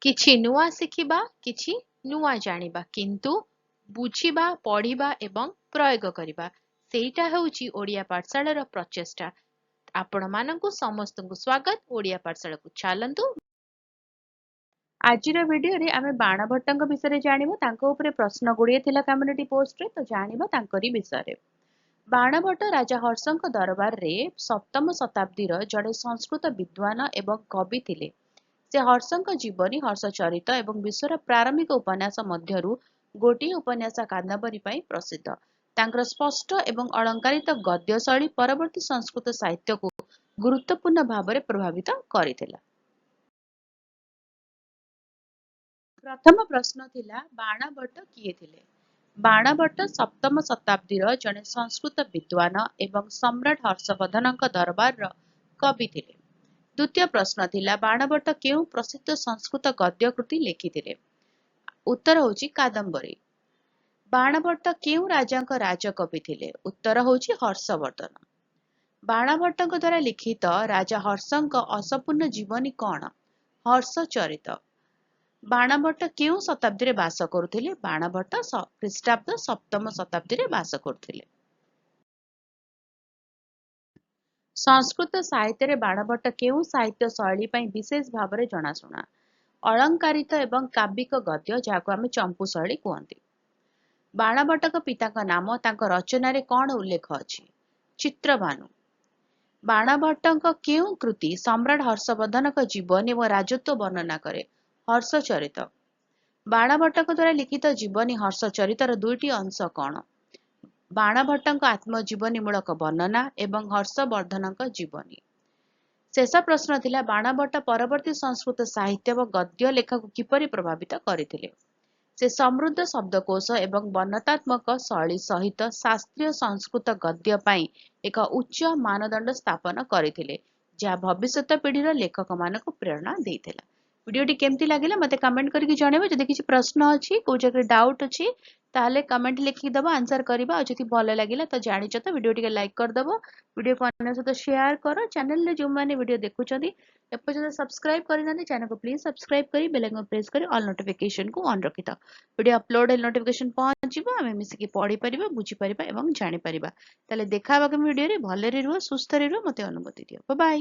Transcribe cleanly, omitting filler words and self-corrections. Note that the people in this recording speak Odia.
କିଛି ନୂଆ ଶିଖିବା, କିଛି ନୂଆ ଜାଣିବା, କିନ୍ତୁ ବୁଝିବା, ପଢିବା ଏବଂ ପ୍ରୟୋଗ କରିବା ସେଇଟା ହେଉଛି ଓଡ଼ିଆ ପାଠଶାଳାର ପ୍ରଚେଷ୍ଟା। ଆପଣମାନଙ୍କୁ ସମସ୍ତଙ୍କୁ ସ୍ୱାଗତ। ଓଡ଼ିଆ ପାଠଶାଳାକୁ ଚାଲନ୍ତୁ। ଆଜିର ଭିଡିଓରେ ଆମେ ବାଣଭଟ୍ଟଙ୍କ ବିଷୟରେ ଜାଣିବା। ତାଙ୍କ ଉପରେ ପ୍ରଶ୍ନ ଗୁଡ଼ିଏ ଥିଲା କମ୍ୟୁନିଟି ପୋଷ୍ଟରେ, ତ ଜାଣିବା ତାଙ୍କରି ବିଷୟରେ। ବାଣଭଟ୍ଟ ରାଜା ହର୍ଷଙ୍କ ଦରବାରରେ ସପ୍ତମ ଶତାବ୍ଦୀର ଜଣେ ସଂସ୍କୃତ ବିଦ୍ୱାନ ଏବଂ କବି ଥିଲେ। ସେ ହର୍ଷଙ୍କ ଜୀବନୀ, ହର୍ଷଚରିତ ଏବଂ ବିଶ୍ୱର ପ୍ରାରମ୍ଭିକ ଉପନ୍ୟାସ ମଧ୍ୟରୁ ଗୋଟିଏ ଉପନ୍ୟାସ କାଦମ୍ବରୀ ପାଇଁ ପ୍ରସିଦ୍ଧ। ତାଙ୍କର ସ୍ପଷ୍ଟ ଏବଂ ଅଳଙ୍କାରିତ ଗଦ୍ୟ ଶୈଳୀ ପରବର୍ତ୍ତୀ ସଂସ୍କୃତ ସାହିତ୍ୟକୁ ଗୁରୁତ୍ୱପୂର୍ଣ୍ଣ ଭାବରେ ପ୍ରଭାବିତ କରିଥିଲା। ପ୍ରଥମ ପ୍ରଶ୍ନ ଥିଲା, ବାଣଭଟ୍ଟ କିଏ ଥିଲେ? ବାଣଭଟ୍ଟ ସପ୍ତମ ଶତାବ୍ଦୀର ଜଣେ ସଂସ୍କୃତ ବିଦ୍ୱାନ ଏବଂ ସମ୍ରାଟ ହର୍ଷବର୍ଦ୍ଧନଙ୍କ ଦରବାରର କବି ଥିଲେ। ଦ୍ୱିତୀୟ ପ୍ରଶ୍ନ ଥିଲା, ବାଣଭଟ୍ଟ କେଉଁ ପ୍ରସିଦ୍ଧ ସଂସ୍କୃତ ଗଦ୍ୟ କୃତି ଲେଖିଥିଲେ? ଉତ୍ତର ହେଉଛି କାଦମ୍ବରୀ। ବାଣଭଟ୍ଟ କେଉଁ ରାଜାଙ୍କ ରାଜକବି ଥିଲେ? ଉତ୍ତର ହେଉଛି ହର୍ଷବର୍ଦ୍ଧନ। ବାଣଭଟ୍ଟଙ୍କ ଦ୍ୱାରା ଲିଖିତ ରାଜା ହର୍ଷଙ୍କ ଅସମ୍ପୂର୍ଣ୍ଣ ଜୀବନୀ କଣ? ହର୍ଷଚରିତ। ବାଣଭଟ୍ଟ କେଉଁ ଶତାବ୍ଦୀରେ ବାସ କରୁଥିଲେ? ବାଣଭଟ୍ଟ ଖ୍ରୀଷ୍ଟାବ୍ଦ ସପ୍ତମ ଶତାବ୍ଦୀରେ ବାସ କରୁଥିଲେ। ସଂସ୍କୃତ ସାହିତ୍ୟରେ ବାଣଭଟ୍ଟ କେଉଁ ସାହିତ୍ୟ ଶୈଳୀ ପାଇଁ ବିଶେଷ ଭାବରେ ଜଣାଶୁଣା? ଅଳଙ୍କାରିତ ଏବଂ କାବ୍ୟିକ ଗଦ୍ୟ, ଯାହାକୁ ଆମେ ଚମ୍ପୁ ଶୈଳୀ କୁହନ୍ତି। ବାଣଭଟ୍ଟଙ୍କ ପିତାଙ୍କ ନାମ ତାଙ୍କ ରଚନାରେ କଣ ଉଲ୍ଲେଖ ଅଛି? ଚିତ୍ରଭାନୁ। ବାଣଭଟ୍ଟଙ୍କ କେଉଁ କୃତି ସମ୍ରାଟ ହର୍ଷବର୍ଦ୍ଧନଙ୍କ ଜୀବନୀ ଓ ରାଜତ୍ୱ ବର୍ଣ୍ଣନା କରେ? ହର୍ଷଚରିତ। ବାଣଭଟ୍ଟଙ୍କ ଦ୍ୱାରା ଲିଖିତ ଜୀବନୀ ହର୍ଷଚରିତର ଦୁଇଟି ଅଂଶ କଣ? ବାଣଭଟ୍ଟଙ୍କ ଆତ୍ମଜୀବନୀମୂଳକ ବର୍ଣ୍ଣନା ଏବଂ ହର୍ଷବର୍ଦ୍ଧନଙ୍କ ଜୀବନୀ। ଶେଷ ପ୍ରଶ୍ନ ଥିଲା, ବାଣଭଟ୍ଟ ପରବର୍ତ୍ତୀ ସଂସ୍କୃତ ସାହିତ୍ୟ ଓ ଗଦ୍ୟ ଲେଖାକୁ କିପରି ପ୍ରଭାବିତ କରିଥିଲେ? ସେ ସମୃଦ୍ଧ ଶବ୍ଦକୋଷ ଏବଂ ବର୍ଣ୍ଣନାତ୍ମକ ଶୈଳୀ ସହିତ ଶାସ୍ତ୍ରୀୟ ସଂସ୍କୃତ ଗଦ୍ୟ ପାଇଁ ଏକ ଉଚ୍ଚ ମାନଦଣ୍ଡ ସ୍ଥାପନ କରିଥିଲେ, ଯାହା ଭବିଷ୍ୟତ ପିଢ଼ିର ଲେଖକମାନଙ୍କୁ ପ୍ରେରଣା ଦେଇଥିଲା। ଭିଡିଓଟି କେମିତି ଲାଗିଲା ମତେ କମେଣ୍ଟ କରିକି ଜଣେଇବ। ଯଦି କିଛି ପ୍ରଶ୍ନ ଅଛି, କୋଉ ଜାଗାରେ ଡାଉଟ୍ ଅଛି, ତାହେଲେ କମେଣ୍ଟ ଲେଖିକି ଦବ, ଆନ୍ସର କରିବା। ଆଉ ଯଦି ଭଲ ଲାଗିଲା ତ ଜାଣିଛ ତ ଭିଡିଓ ଟିକେ ଲାଇକ୍ କରିଦବ, ଭିଡିଓକୁ ଅନ୍ୟ ସହିତ ସେୟାର କର। ଚ୍ୟାନେଲରେ ଯୋଉମାନେ ଭିଡିଓ ଦେଖୁଛନ୍ତି ଏପର୍ଯ୍ୟନ୍ତ ସବସ୍କ୍ରାଇବ କରିନାହାନ୍ତି, ଚ୍ୟାନେଲକୁ ପ୍ଲିଜ ସବସ୍କ୍ରାଇବ କରି ବେଲ୍ ଆଇକନ୍ ପ୍ରେସ୍ କରି ଅଲ୍ ନୋଟିଫିକେସନକୁ ଅନ୍ ରଖିଥାଅ। ଭିଡିଓ ଅପଲୋଡ ହେଲେ ନୋଟିଫିକେସନ ପହଞ୍ଚିବ, ଆମେ ମିଶିକି ପଢିପାରିବା, ବୁଝିପାରିବା ଏବଂ ଜାଣିପାରିବା। ତାହେଲେ ଦେଖା ହେବା ଭିଡିଓରେ। ଭଲରେ ରୁହ, ସୁସ୍ଥରେ ରୁହ, ମତେ ଅନୁମତି ଦିଅ। Bye bye.